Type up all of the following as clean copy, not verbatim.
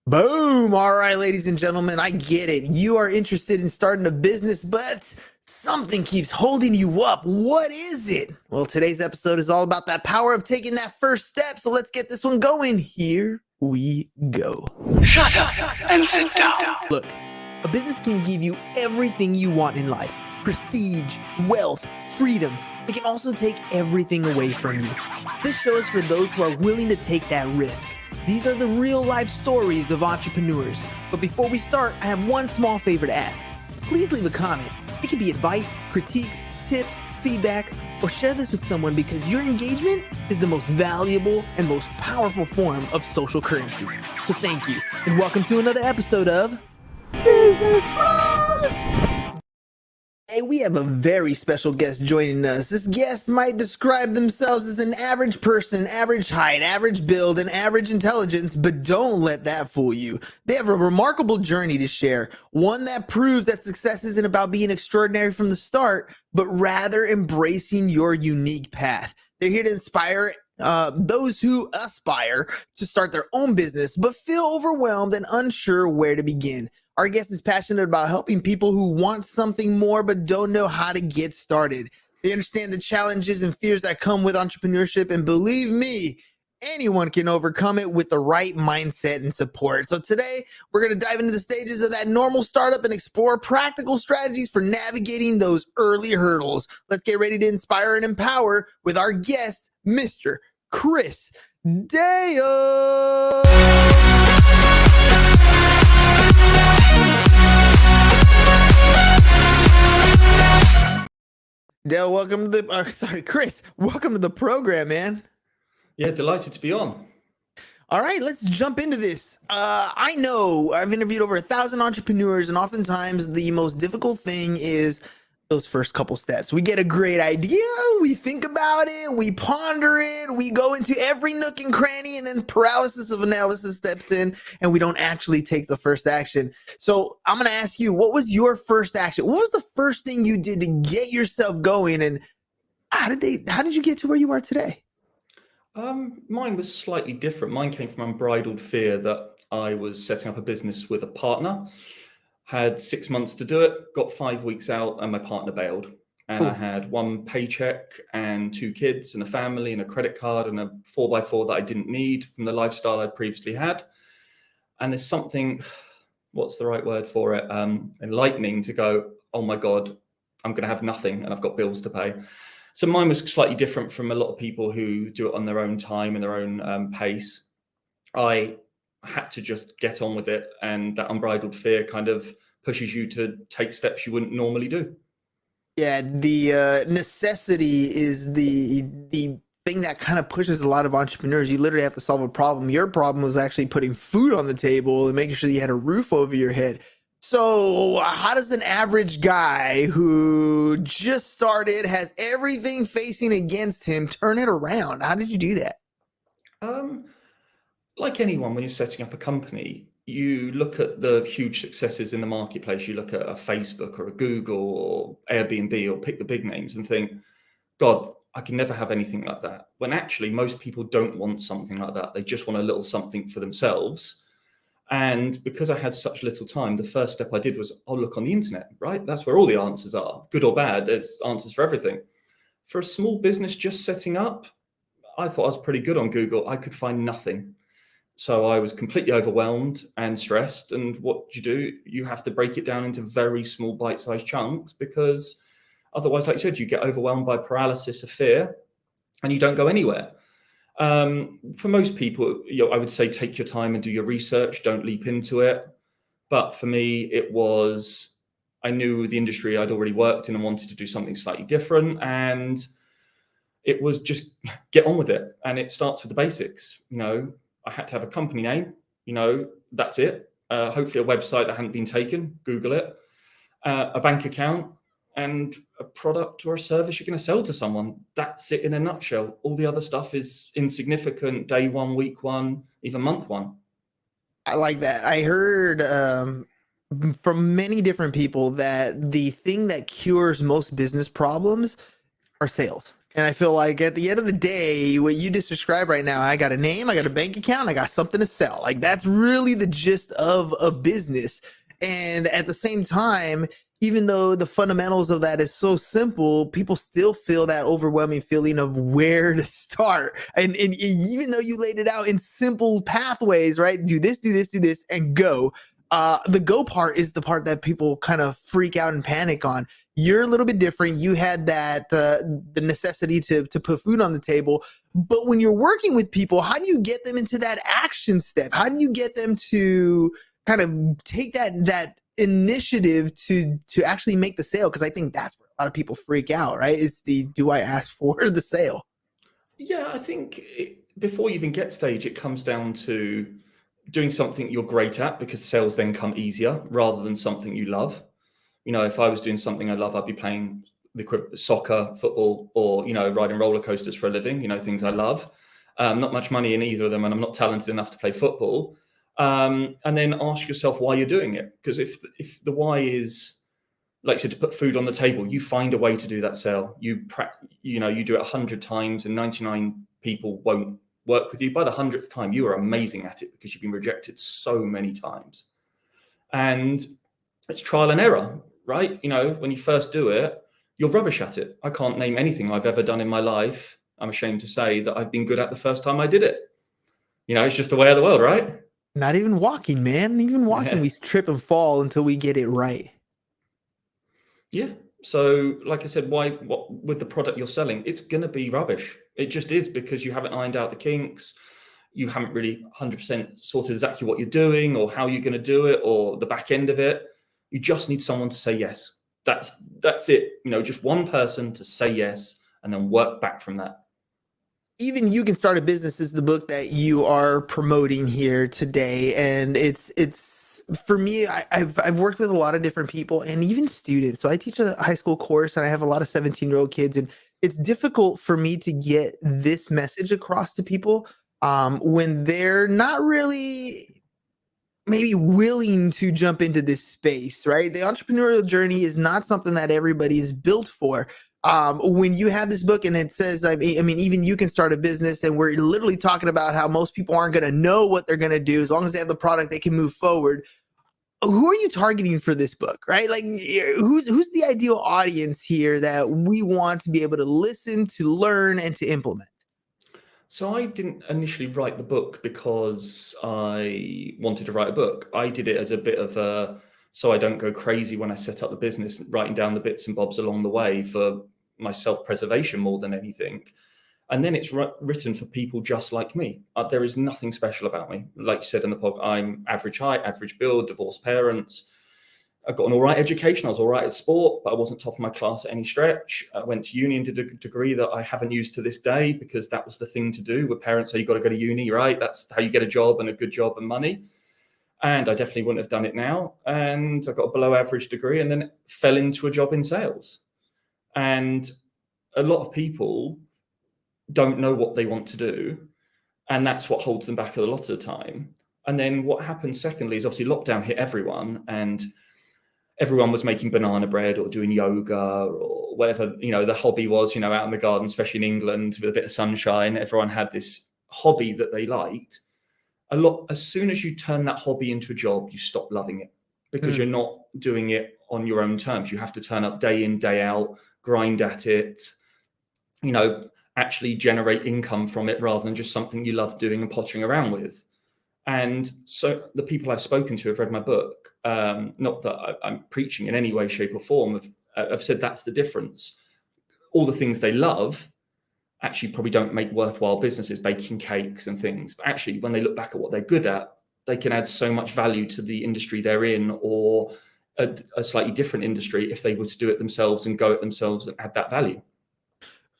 Boom. All right, ladies and gentlemen, I get it. You are interested in starting a business, but something keeps holding you up. What is it? Well, today's episode is all about that power of taking that first step. So let's get this one going. Here we go. Shut up and sit down. Look, a business can give you everything you want in life: prestige, wealth, freedom. It can also take everything away from you. This show is for those who are willing to take that risk. These are the real life stories of entrepreneurs. But before we start, I have one small favor to ask. Please leave a comment. It can be advice, critiques, tips, feedback, or share this with someone because your engagement is the most valuable and most powerful form of social currency. So thank you, and welcome to another episode of Business Boss! Hey, we have a very special guest joining us. This guest might describe themselves as an average person, average height, average build, and average intelligence, but don't let that fool you. They have a remarkable journey to share, one that proves that success isn't about being extraordinary from the start, but rather embracing your unique path. They're here to inspire those who aspire to start their own business, but feel overwhelmed and unsure where to begin. Our guest is passionate about helping people who want something more but don't know how to get started. They understand the challenges and fears that come with entrepreneurship, and believe me, anyone can overcome it with the right mindset and support. So today, we're going to dive into the stages of that normal startup and explore practical strategies for navigating those early hurdles. Let's get ready to inspire and empower with our guest, Mr. Chris Dale. Dale, welcome to the, Chris, welcome to the program, man. Yeah, delighted to be on. All right, let's jump into this. I know I've interviewed over 1,000 entrepreneurs, and oftentimes the most difficult thing is those first couple steps. We get a great idea, we think about it, we ponder it, we go into every nook and cranny, and then paralysis of analysis steps in, and we don't actually take the first action. So I'm going to ask you, what was your first action? What was the first thing you did to get yourself going, and how did you get to where you are today? Mine was slightly different. Mine came from unbridled fear that I was setting up a business with a partner. Had 6 months to do it, got 5 weeks out, and my partner bailed. And I had one paycheck and 2 kids and a family and a credit card and a 4x4 that I didn't need from the lifestyle I'd previously had. And there's something, what's the right word for it? Enlightening to go, oh my God, I'm going to have nothing and I've got bills to pay. So mine was slightly different from a lot of people who do it on their own time and their own pace. I had to just get on with it, and that unbridled fear kind of pushes you to take steps you wouldn't normally do. Yeah, the necessity is the thing that kind of pushes a lot of entrepreneurs. You literally have to solve a problem. Your problem was actually putting food on the table and making sure you had a roof over your head. So how does an average guy who just started, has everything facing against him, turn it around? How did you do that? Like anyone, when you're setting up a company, you look at the huge successes in the marketplace. You look at a Facebook or a Google or Airbnb, or pick the big names, and think, God, I can never have anything like that. When actually most people don't want something like that. They just want a little something for themselves. And because I had such little time, the first step I did was, I'll look on the internet, right? That's where all the answers are, good or bad. There's answers for everything. For a small business just setting up, I thought I was pretty good on Google. I could find nothing. So I was completely overwhelmed and stressed. And what do? You have to break it down into very small bite-sized chunks, because otherwise, like you said, you get overwhelmed by paralysis of fear and you don't go anywhere. For most people, I would say take your time and do your research. Don't leap into it. But for me, it was, I knew the industry I'd already worked in and wanted to do something slightly different. And it was just get on with it. And it starts with the basics. I had to have a company name, that's it. Hopefully a website that hadn't been taken, Google it, a bank account, and a product or a service you're going to sell to someone. That's it in a nutshell. All the other stuff is insignificant, day one, week one, even month one. I like that. I heard from many different people that the thing that cures most business problems are sales. And I feel like at the end of the day, what you just described right now, I got a name, I got a bank account, I got something to sell. Like that's really the gist of a business. And at the same time, even though the fundamentals of that is so simple, people still feel that overwhelming feeling of where to start. And even though you laid it out in simple pathways, right? Do this, do this, do this, and go. The go part is the part that people kind of freak out and panic on. You're a little bit different. You had that the necessity to put food on the table. But when you're working with people, how do you get them into that action step? How do you get them to kind of take that initiative to actually make the sale? Because I think that's where a lot of people freak out, right? It's the do I ask for the sale? Yeah, I think before you even get stage, it comes down to doing something you're great at, because sales then come easier rather than something you love. You know, if I was doing something I love, I'd be playing soccer, football, or, you know, riding roller coasters for a living, you know, things I love. Not much money in either of them, and I'm not talented enough to play football. And then ask yourself why you're doing it. Because if the why is, like I said, to put food on the table, you find a way to do that sale. You do it 100 times and 99 people won't work with you. By the 100th time, you are amazing at it because you've been rejected so many times. And it's trial and error, right? You know, when you first do it, you're rubbish at it. I can't name anything I've ever done in my life, I'm ashamed to say, that I've been good at the first time I did it. You know, it's just the way of the world, right? Not even walking, man. Even walking, Yeah. we trip and fall until we get it right. Yeah. So, like I said, what with the product you're selling, it's going to be rubbish. It just is, because you haven't ironed out the kinks. You haven't really 100% sorted exactly what you're doing or how you're going to do it or the back end of it. You just need someone to say yes. That's it. You know, just one person to say yes and then work back from that. Even You Can Start a Business is the book that you are promoting here today, and it's for me. I've worked with a lot of different people and even students. So I teach a high school course, and I have a lot of 17-year-old kids, and it's difficult for me to get this message across to people when they're not really maybe willing to jump into this space, right? The entrepreneurial journey is not something that everybody is built for. When you have this book and it says, I mean, even you can start a business, and we're literally talking about how most people aren't going to know what they're going to do. As long as they have the product, they can move forward. Who are you targeting for this book, right? Like who's the ideal audience here that we want to be able to listen, to learn, and to implement? So I didn't initially write the book because I wanted to write a book. I did it as a bit of so I don't go crazy when I set up the business, writing down the bits and bobs along the way for my self-preservation more than anything. And then it's written for people just like me. There is nothing special about me. Like you said in the podcast, I'm average height, average build, divorced parents. I got an all right education. I was all right at sport, but I wasn't top of my class at any stretch. I went to uni and did a degree that I haven't used to this day, because that was the thing to do. With parents say you got to go to uni, right? That's how you get a job, and a good job, and money. And I definitely wouldn't have done it now. And I got a below average degree and then fell into a job in sales. And a lot of people don't know what they want to do. And that's what holds them back a lot of the time. And then what happened secondly is obviously lockdown hit everyone, and everyone was making banana bread or doing yoga or whatever, you know, the hobby was, you know, out in the garden, especially in England with a bit of sunshine. Everyone had this hobby that they liked. As soon as you turn that hobby into a job, you stop loving it, because you're not doing it on your own terms. You have to turn up day in, day out, grind at it, you know, actually generate income from it rather than just something you love doing and pottering around with. And so the people I've spoken to have read my book, not that I'm preaching in any way, shape or form, have said that's the difference. All the things they love actually probably don't make worthwhile businesses, baking cakes and things. But actually, when they look back at what they're good at, they can add so much value to the industry they're in, or a slightly different industry, if they were to do it themselves and go it themselves and add that value.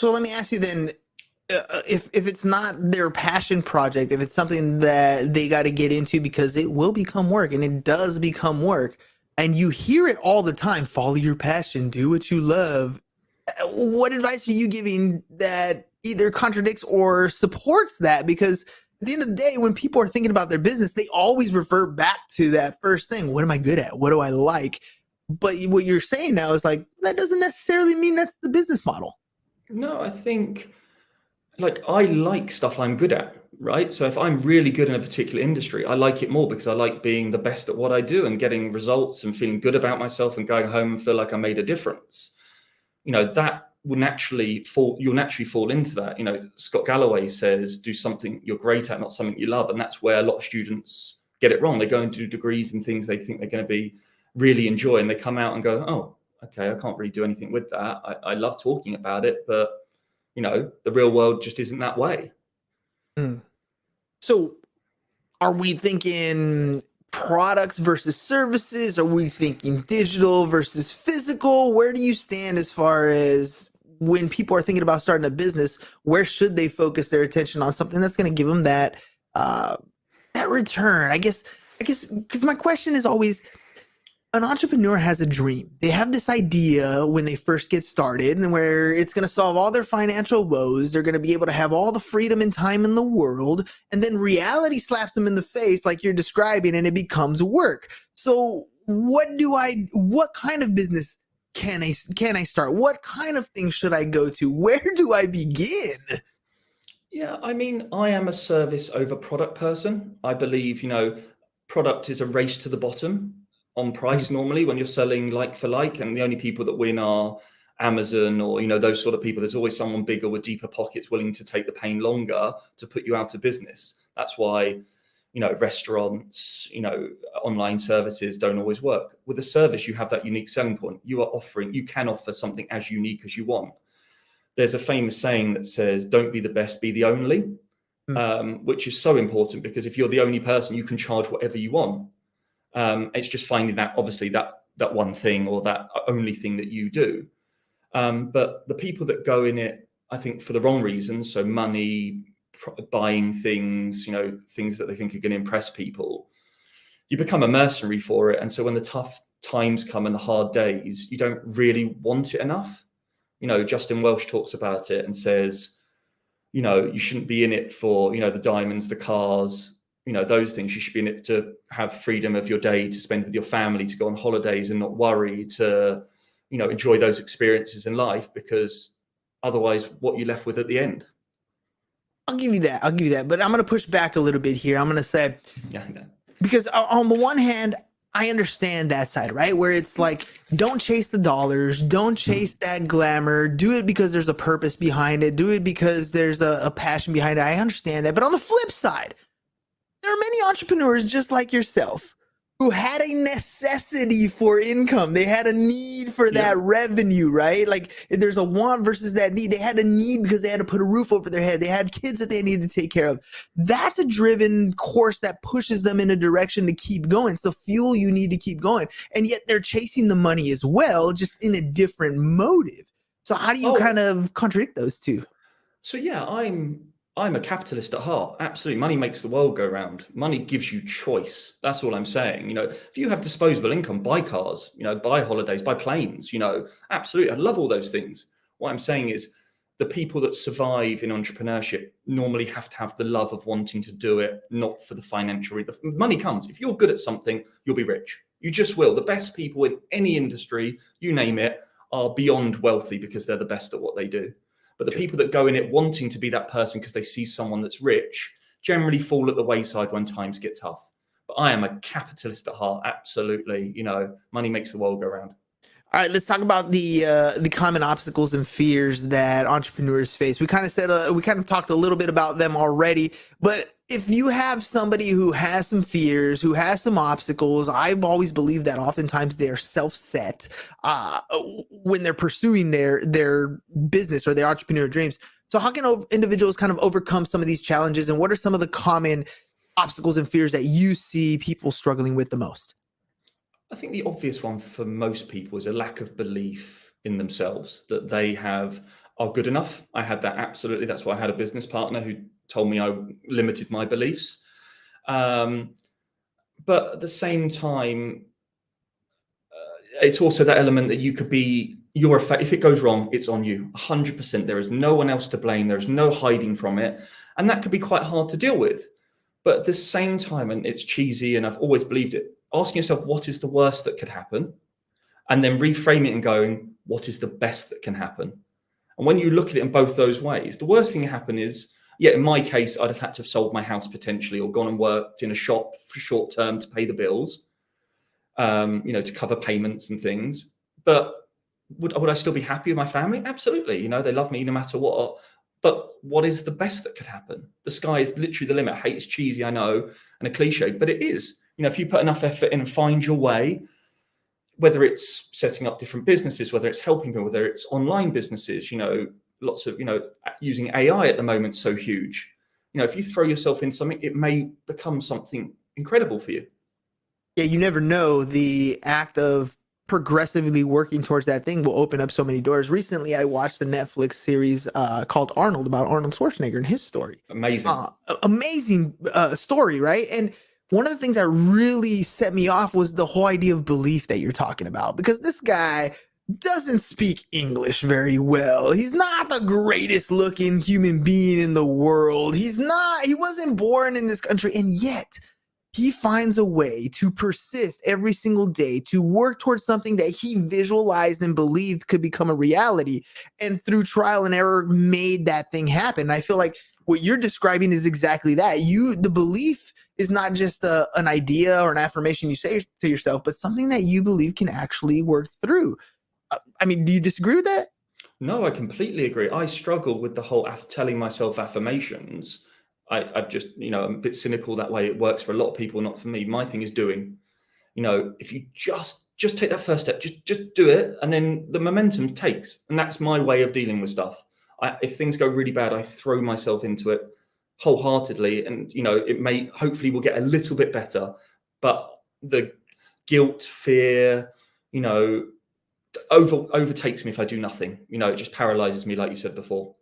So let me ask you then, if it's not their passion project, if it's something that they got to get into because it will become work, and it does become work, and you hear it all the time, follow your passion, do what you love. What advice are you giving that either contradicts or supports that? Because at the end of the day, when people are thinking about their business, they always revert back to that first thing. What am I good at? What do I like? But what you're saying now is like, that doesn't necessarily mean that's the business model. No, I think like I like stuff I'm good at, right? So if I'm really good in a particular industry, I like it more because I like being the best at what I do and getting results and feeling good about myself and going home and feel like I made a difference. That will naturally fall, you'll naturally fall into that. Scott Galloway says, do something you're great at, not something you love. And that's where a lot of students get it wrong. They go and do degrees in things they think they're going to be really enjoy, and they come out and go, oh, okay, I can't really do anything with that. I love talking about it, but the real world just isn't that way. Mm. So are we thinking products versus services? Are we thinking digital versus physical? Where do you stand as far as when people are thinking about starting a business? Where should they focus their attention on something that's going to give them that return? I guess because my question is always, an entrepreneur has a dream. They have this idea when they first get started, and where it's going to solve all their financial woes. They're going to be able to have all the freedom and time in the world. And then reality slaps them in the face like you're describing, and it becomes work. So what kind of business can I start? What kind of things should I go to? Where do I begin? Yeah, I mean, I am a service over product person. I believe, product is a race to the bottom on price normally when you're selling like for like, and the only people that win are Amazon or those sort of people. There's always someone bigger with deeper pockets willing to take the pain longer to put you out of business. That's why restaurants, online services don't always work. With a service, you have that unique selling point. You can offer something as unique as you want. There's a famous saying that says, don't be the best, be the only, which is so important, because if you're the only person, you can charge whatever you want. It's just finding that, obviously, that one thing or that only thing that you do. But the people that go in it, I think, for the wrong reasons, so money, buying things, things that they think are going to impress people, you become a mercenary for it. And so when the tough times come and the hard days, you don't really want it enough. Justin Welsh talks about it and says, you shouldn't be in it for, the diamonds, the cars, those things. You should be in it to have freedom of your day, to spend with your family, to go on holidays and not worry, to, enjoy those experiences in life, because otherwise what you're left with at the end. I'll give you that. But I'm going to push back a little bit here. I'm going to say, Yeah, because on the one hand, I understand that side, right? Where it's like, don't chase the dollars, don't chase that glamour, do it because there's a purpose behind it, do it because there's a passion behind it. I understand that. But on the flip side, there are many entrepreneurs just like yourself who had a necessity for income. They had a need for that revenue, right? Like, there's a want versus that need. They had a need because they had to put a roof over their head. They had kids that they needed to take care of. That's a driven course that pushes them in a direction to keep going. It's the fuel you need to keep going. And yet they're chasing the money as well, just in a different motive. So how do you kind of contradict those two? So yeah, I'm a capitalist at heart. Absolutely. Money makes the world go round. Money gives you choice. That's all I'm saying. If you have disposable income, buy cars, buy holidays, buy planes, absolutely. I love all those things. What I'm saying is, the people that survive in entrepreneurship normally have to have the love of wanting to do it, not for the financial. The money comes. If you're good at something, you'll be rich. You just will. The best people in any industry, you name it, are beyond wealthy because they're the best at what they do. But the people that go in it wanting to be that person because they see someone that's rich generally fall at the wayside when times get tough. But I am a capitalist at heart. Absolutely. Money makes the world go round. All right, let's talk about the common obstacles and fears that entrepreneurs face. We kind of talked a little bit about them already, but if you have somebody who has some fears, who has some obstacles, I've always believed that oftentimes they're self-set when they're pursuing their business or their entrepreneur dreams. So how can individuals kind of overcome some of these challenges, and what are some of the common obstacles and fears that you see people struggling with the most? I think the obvious one for most people is a lack of belief in themselves, that they are good enough. I had that, absolutely. That's why I had a business partner who told me I limited my beliefs. But at the same time, it's also that element that if it goes wrong, it's on you 100%. There is no one else to blame. There's no hiding from it. And that could be quite hard to deal with. But at the same time, and it's cheesy and I've always believed it, asking yourself, what is the worst that could happen? And then reframe it and going, what is the best that can happen? And when you look at it in both those ways, the worst thing that happen is, yeah, in my case, I'd have had to have sold my house potentially, or gone and worked in a shop for short term to pay the bills, to cover payments and things. But would I still be happy with my family? Absolutely. They love me no matter what. But what is the best that could happen? The sky is literally the limit. I hate it's cheesy, I know, and a cliche, but it is. If you put enough effort in and find your way, whether it's setting up different businesses, whether it's helping people, whether it's online businesses, lots of, using AI at the moment, so huge. If you throw yourself in something, it may become something incredible for you. Yeah, you never know. The act of progressively working towards that thing will open up so many doors. Recently, I watched the Netflix series called Arnold, about Arnold Schwarzenegger and his story. Amazing. Story, right? And one of the things that really set me off was the whole idea of belief that you're talking about, because this guy doesn't speak English very well. He's not the greatest looking human being in the world. He wasn't born in this country, and yet he finds a way to persist every single day, to work towards something that he visualized and believed could become a reality. And through trial and error, made that thing happen. And I feel like what you're describing is exactly that. The belief is not just an idea or an affirmation you say to yourself, but something that you believe can actually work through. Do you disagree with that? No, I completely agree. I struggle with the whole telling myself affirmations. I've just, I'm a bit cynical that way. It works for a lot of people, not for me. My thing is doing. If you just take that first step, just do it, and then the momentum takes. And that's my way of dealing with stuff. If things go really bad, I throw myself into it wholeheartedly, and it hopefully will get a little bit better. But the guilt, fear, overtakes me if I do nothing. It just paralyzes me, like you said before.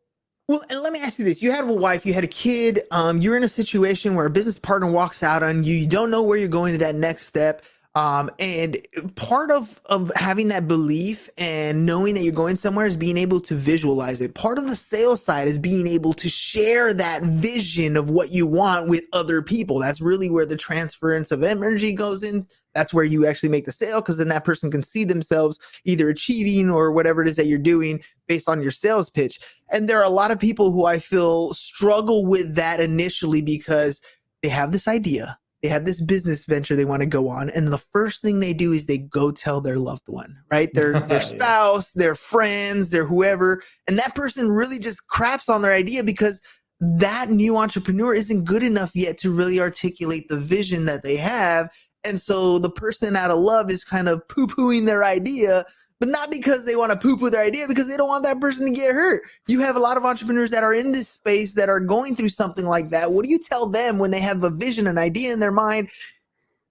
Well, and let me ask you this. You had a wife, you had a kid, you're in a situation where a business partner walks out on you. You don't know where you're going to that next step. And part of having that belief and knowing that you're going somewhere is being able to visualize it. Part of the sales side is being able to share that vision of what you want with other people. That's really where the transference of energy goes in. That's where you actually make the sale, because then that person can see themselves either achieving or whatever it is that you're doing based on your sales pitch. And there are a lot of people who I feel struggle with that initially, because they have this idea, they have this business venture they want to go on, and the first thing they do is they go tell their loved one, right? Their spouse, their friends, their whoever, and that person really just craps on their idea because that new entrepreneur isn't good enough yet to really articulate the vision that they have. And so the person out of love is kind of poo-pooing their idea, but not because they want to poo-poo their idea, because they don't want that person to get hurt. You have a lot of entrepreneurs that are in this space that are going through something like that. What do you tell them when they have a vision, an idea in their mind,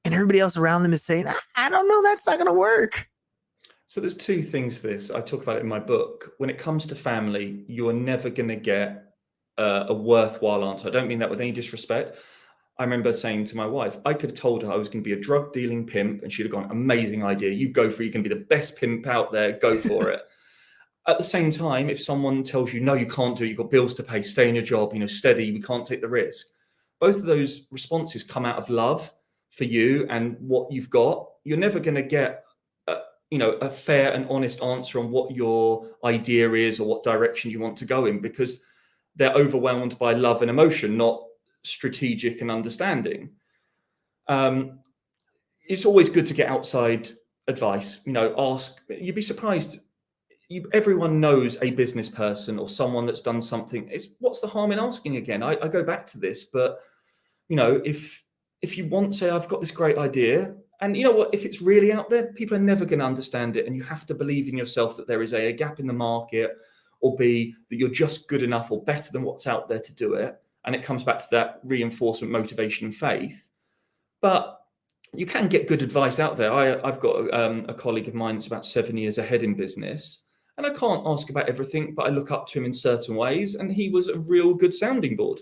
and everybody else around them is saying, I don't know, that's not going to work? So there's two things for this. I talk about it in my book. When it comes to family, you are never going to get a worthwhile answer. I don't mean that with any disrespect. I remember saying to my wife, I could have told her I was going to be a drug dealing pimp, and she'd have gone, amazing idea. You go for it. You can be the best pimp out there. Go for it. At the same time, if someone tells you, no, you can't do it, you've got bills to pay, stay in your job, steady, we can't take the risk. Both of those responses come out of love for you and what you've got. You're never going to get a fair and honest answer on what your idea is or what direction you want to go in, because they're overwhelmed by love and emotion, not strategic and understanding. It's always good to get outside advice. Ask. You'd be surprised. Everyone knows a business person or someone that's done something. What's the harm in asking again? I go back to this, but if you want to say, I've got this great idea, and you know what, if it's really out there, people are never going to understand it, and you have to believe in yourself that there is a gap in the market, or B, that you're just good enough or better than what's out there to do it. And it comes back to that reinforcement, motivation, and faith. But you can get good advice out there. I've got a colleague of mine that's about 7 years ahead in business, and I can't ask about everything, but I look up to him in certain ways, and he was a real good sounding board.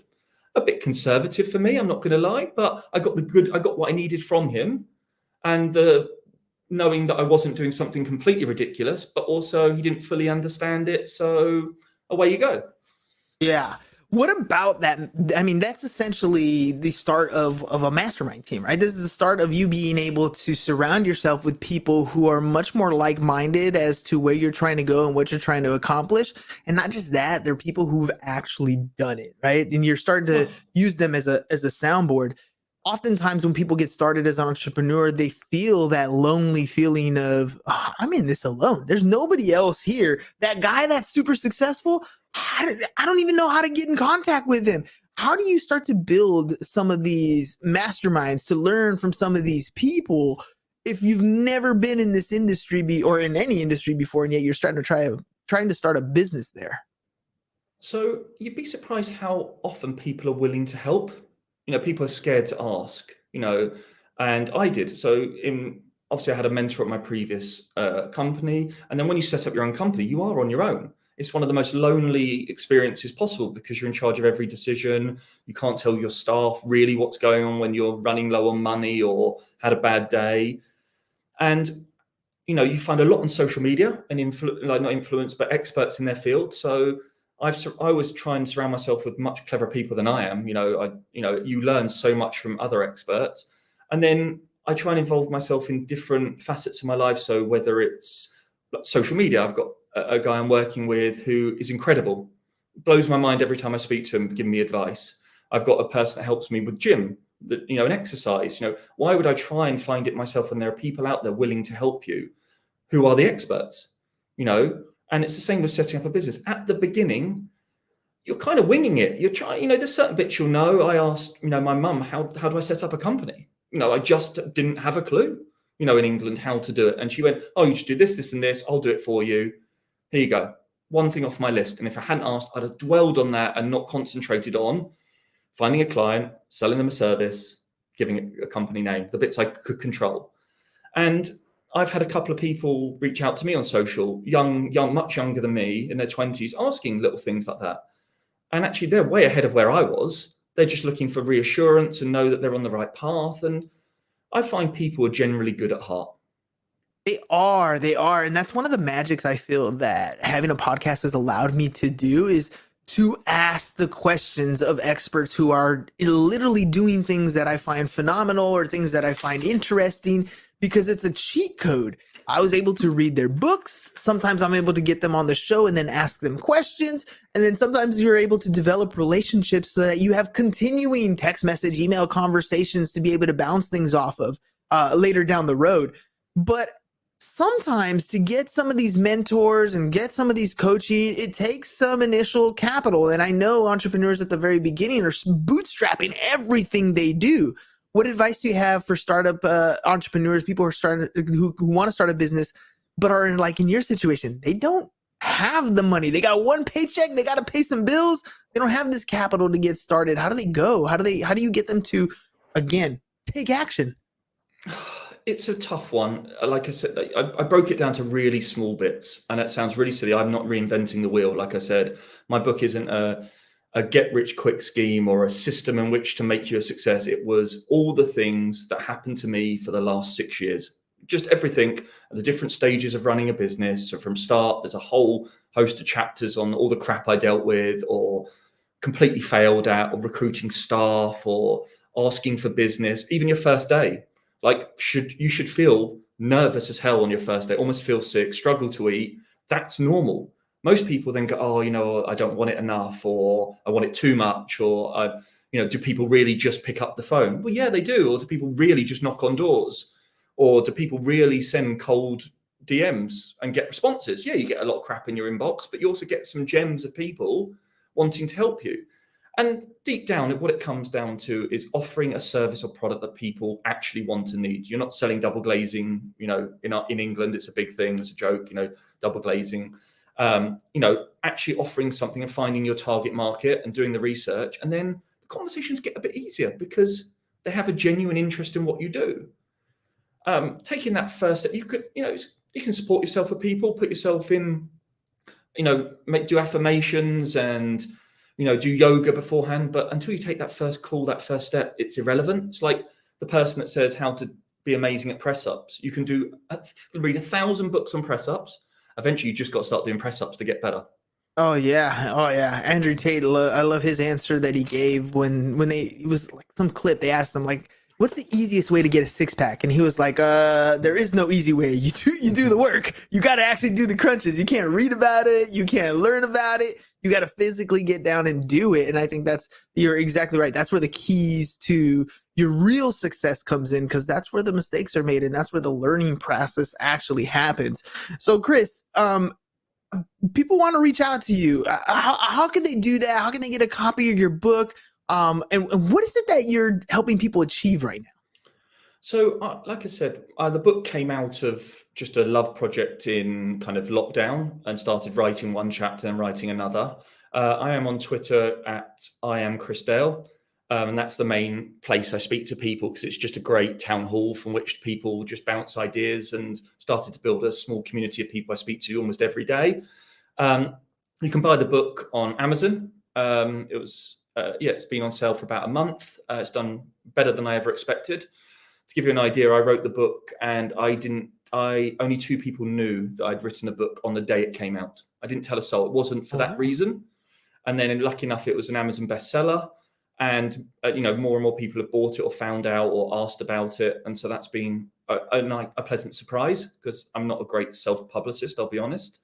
A bit conservative for me, I'm not going to lie, but I got what I needed from him, and the knowing that I wasn't doing something completely ridiculous, but also he didn't fully understand it. So away you go. Yeah. What about that? I mean, that's essentially the start of a mastermind team, right? This is the start of you being able to surround yourself with people who are much more like-minded as to where you're trying to go and what you're trying to accomplish. And not just that, they're people who've actually done it, right? And you're starting to use them as a soundboard. Oftentimes when people get started as an entrepreneur, they feel that lonely feeling of, "Oh, I'm in this alone. There's nobody else here. That guy that's super successful, I don't even know how to get in contact with him." How do you start to build some of these masterminds to learn from some of these people if you've never been in this industry or in any industry before, and yet you're trying to start a business there? So you'd be surprised how often people are willing to help. People are scared to ask, and I did. So obviously I had a mentor at my previous company. And then when you set up your own company, you are on your own. It's one of the most lonely experiences possible because you're in charge of every decision. You can't tell your staff really what's going on when you're running low on money or had a bad day. And, you find a lot on social media and not influence, but experts in their field. So I always try and surround myself with much cleverer people than I am. You learn so much from other experts, and then I try and involve myself in different facets of my life. So whether it's social media, I've got a guy I'm working with who is incredible, blows my mind every time I speak to him, giving me advice. I've got a person that helps me with gym, and exercise. Why would I try and find it myself when there are people out there willing to help you, who are the experts? And it's the same with setting up a business. At the beginning, you're kind of winging it. You're trying, there's certain bits you'll know. I asked, my mum, how do I set up a company? I just didn't have a clue, in England, how to do it. And she went, "Oh, you should do this, this, and this. I'll do it for you. Here you go." One thing off my list. And if I hadn't asked, I'd have dwelled on that and not concentrated on finding a client, selling them a service, giving it a company name, the bits I could control. And I've had a couple of people reach out to me on social, young, much younger than me, in their 20s, asking little things like that. And actually, they're way ahead of where I was. They're just looking for reassurance and know that they're on the right path. And I find people are generally good at heart. They are. And that's one of the magics I feel that having a podcast has allowed me to do, is to ask the questions of experts who are literally doing things that I find phenomenal or things that I find interesting, because it's a cheat code. I was able to read their books. Sometimes I'm able to get them on the show and then ask them questions. And then sometimes you're able to develop relationships so that you have continuing text message, email conversations to be able to bounce things off of later down the road. But sometimes to get some of these mentors and get some of these coaching, it takes some initial capital. And I know entrepreneurs at the very beginning are bootstrapping everything they do. What advice do you have for startup entrepreneurs, people who are starting, who want to start a business, but are in your situation? They don't have the money. They got one paycheck. They got to pay some bills. They don't have this capital to get started. How do they go? How do you get them to, again, take action? It's a tough one. Like I said, I broke it down to really small bits, and that sounds really silly. I'm not reinventing the wheel. Like I said, my book isn't a get-rich-quick scheme or a system in which to make you a success. It was all the things that happened to me for the last 6 years. Just everything at the different stages of running a business. So from start, there's a whole host of chapters on all the crap I dealt with or completely failed at, or recruiting staff, or asking for business, even your first day. You should feel nervous as hell on your first day, almost feel sick, struggle to eat. That's normal. Most people then go, "Oh, I don't want it enough," or "I want it too much," or do people really just pick up the phone? Well, yeah, they do. Or do people really just knock on doors? Or do people really send cold DMs and get responses? Yeah, you get a lot of crap in your inbox, but you also get some gems of people wanting to help you. And deep down, what it comes down to is offering a service or product that people actually want and need. You're not selling double glazing. In England, it's a big thing. It's a joke. Double glazing. Actually offering something and finding your target market and doing the research, and then the conversations get a bit easier because they have a genuine interest in what you do. Taking that first step, you can support yourself with people, put yourself in, do affirmations and do yoga beforehand. But until you take that first call, that first step, it's irrelevant. It's like the person that says how to be amazing at press ups. You can read 1,000 books on press ups. Eventually, you just got to start doing press ups to get better. Oh yeah, oh yeah. Andrew Tate, I love his answer that he gave when it was like some clip. They asked him like, "What's the easiest way to get a six pack?" And he was like, there is no easy way. You do the work. You got to actually do the crunches. You can't read about it. You can't learn about it. You got to physically get down and do it." And I think you're exactly right. That's where the keys to your real success comes in, because that's where the mistakes are made and that's where the learning process actually happens. So, Chris, people want to reach out to you. How can they do that? How can they get a copy of your book? And what is it that you're helping people achieve right now? So, like I said, the book came out of just a love project in kind of lockdown, and started writing one chapter and writing another. I am on Twitter at I am Chris Dale, and that's the main place I speak to people, because it's just a great town hall from which people just bounce ideas, and started to build a small community of people I speak to almost every day. You can buy the book on Amazon. It's been on sale for about a month. It's done better than I ever expected. To give you an idea, I wrote the book and only two people knew that I'd written a book on the day it came out. I didn't tell a soul. It wasn't for that reason. And then, lucky enough, it was an Amazon bestseller, and more and more people have bought it or found out or asked about it. And so that's been a pleasant surprise, because I'm not a great self-publicist, I'll be honest.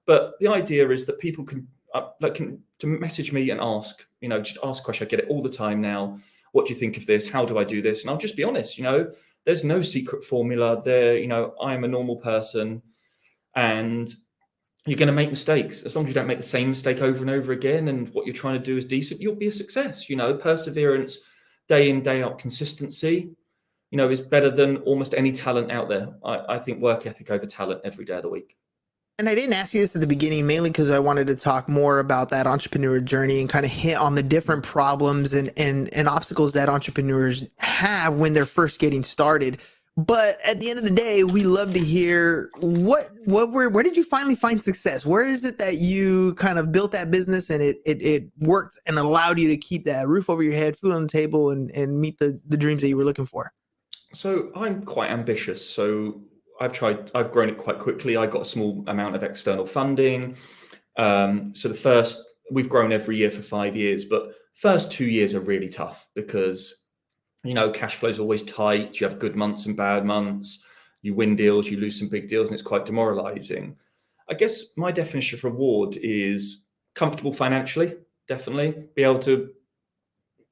But the idea is that people can to message me and ask, just ask a question. I get it all the time now. What do you think of this? How do I do this? And I'll just be honest, there's no secret formula there. I'm a normal person, and you're going to make mistakes. As long as you don't make the same mistake over and over again, and what you're trying to do is decent, you'll be a success. Perseverance, day in, day out, consistency, is better than almost any talent out there. I think work ethic over talent every day of the week. And I didn't ask you this at the beginning, mainly because I wanted to talk more about that entrepreneur journey and kind of hit on the different problems and obstacles that entrepreneurs have when they're first getting started. But at the end of the day, we love to hear where did you finally find success? Where is it that you kind of built that business and it worked and allowed you to keep that roof over your head, food on the table, and meet the dreams that you were looking for? So I'm quite ambitious. So I've grown it quite quickly. I got a small amount of external funding. We've grown every year for 5 years, but first 2 years are really tough, because, cash flow is always tight. You have good months and bad months. You win deals, you lose some big deals, and it's quite demoralizing. I guess my definition of reward is comfortable financially, definitely. Be able to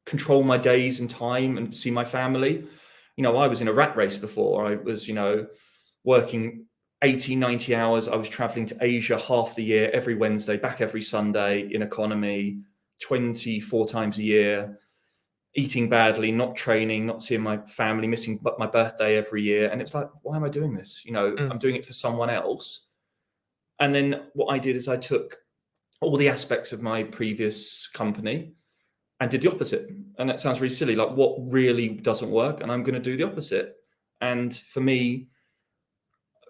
control my days and time and see my family. I was in a rat race before. I was, working 80, 90 hours. I was traveling to Asia half the year, every Wednesday, back every Sunday, in economy, 24 times a year, eating badly, not training, not seeing my family, missing my birthday every year. And it's like, why am I doing this? I'm doing it for someone else. And then what I did is I took all the aspects of my previous company and did the opposite. And that sounds really silly, like what really doesn't work, and I'm going to do the opposite. And for me,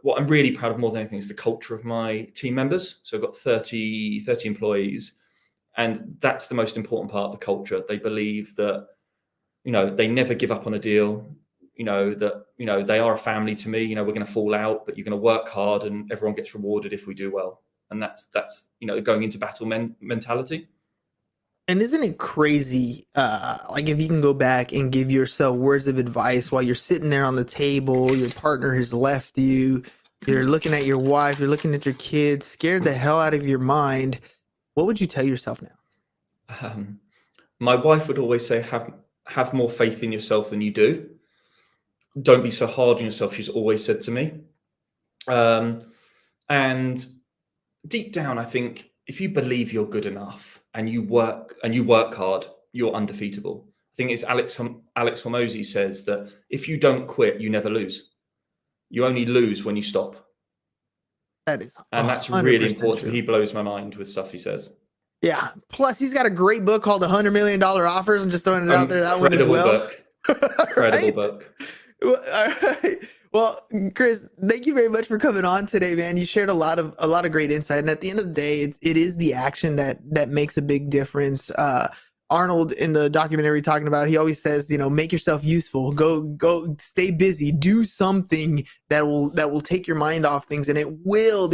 what I'm really proud of more than anything is the culture of my team members. So I've got 30 employees, and that's the most important part of the culture. They believe that, they never give up on a deal, that, they are a family to me. We're going to fall out, but you're going to work hard, and everyone gets rewarded if we do well. And that's going into battle mentality. And isn't it crazy, like if you can go back and give yourself words of advice while you're sitting there on the table, your partner has left you, you're looking at your wife, you're looking at your kids, scared the hell out of your mind. What would you tell yourself now? My wife would always say, have more faith in yourself than you do. Don't be so hard on yourself, she's always said to me. And deep down, I think if you believe you're good enough and you work hard, you're undefeatable. I think it's Alex Hormozy says that if you don't quit, you never lose. You only lose when you stop. That's really important. True. He blows my mind with stuff he says. Yeah. Plus, he's got a great book called The $100 Million Offers. I'm just throwing it out there. That one as well. Incredible book. Well, all right. Well, Chris, thank you very much for coming on today, man. You shared a lot of great insight, and at the end of the day, it is the action that makes a big difference. Arnold in the documentary talking about, he always says, make yourself useful, go stay busy, do something that will take your mind off things. And it will,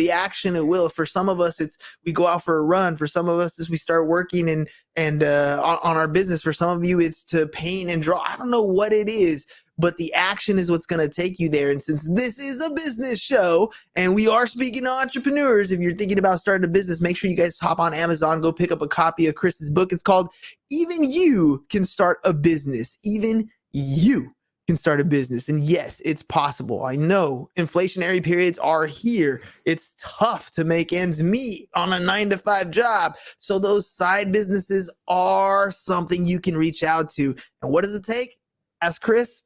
for some of us, we go out for a run. For some of us, we start working and on our business. For some of you, it's to paint and draw. I don't know what it is, but the action is what's going to take you there. And since this is a business show and we are speaking to entrepreneurs, if you're thinking about starting a business, make sure you guys hop on Amazon, go pick up a copy of Chris's book. It's called Even You Can Start a Business. Even you can start a business. And yes, it's possible. I know inflationary periods are here. It's tough to make ends meet on a 9-to-5 job. So those side businesses are something you can reach out to. And what does it take? Ask Chris.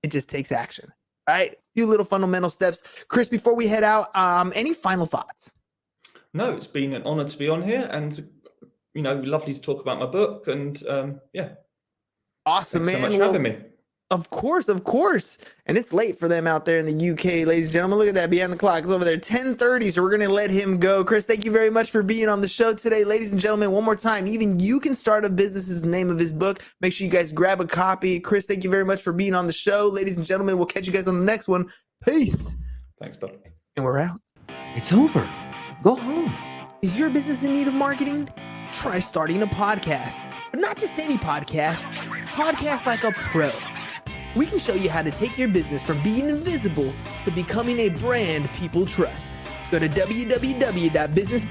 It just takes action, right? A few little fundamental steps. Chris, before we head out, any final thoughts? No, it's been an honor to be on here, and lovely to talk about my book. And awesome, thanks man. so much for having me. Of course. And it's late for them out there in the UK, ladies and gentlemen. Look at that, behind the clock. It's over there, 10:30, so we're going to let him go. Chris, thank you very much for being on the show today. Ladies and gentlemen, one more time, Even You Can Start a Business is the name of his book. Make sure you guys grab a copy. Chris, thank you very much for being on the show. Ladies and gentlemen, we'll catch you guys on the next one. Peace. Thanks, bud. And we're out. It's over. Go home. Is your business in need of marketing? Try starting a podcast. But not just any podcast. Podcast like a pro. We can show you how to take your business from being invisible to becoming a brand people trust. Go to www.businessbrand.com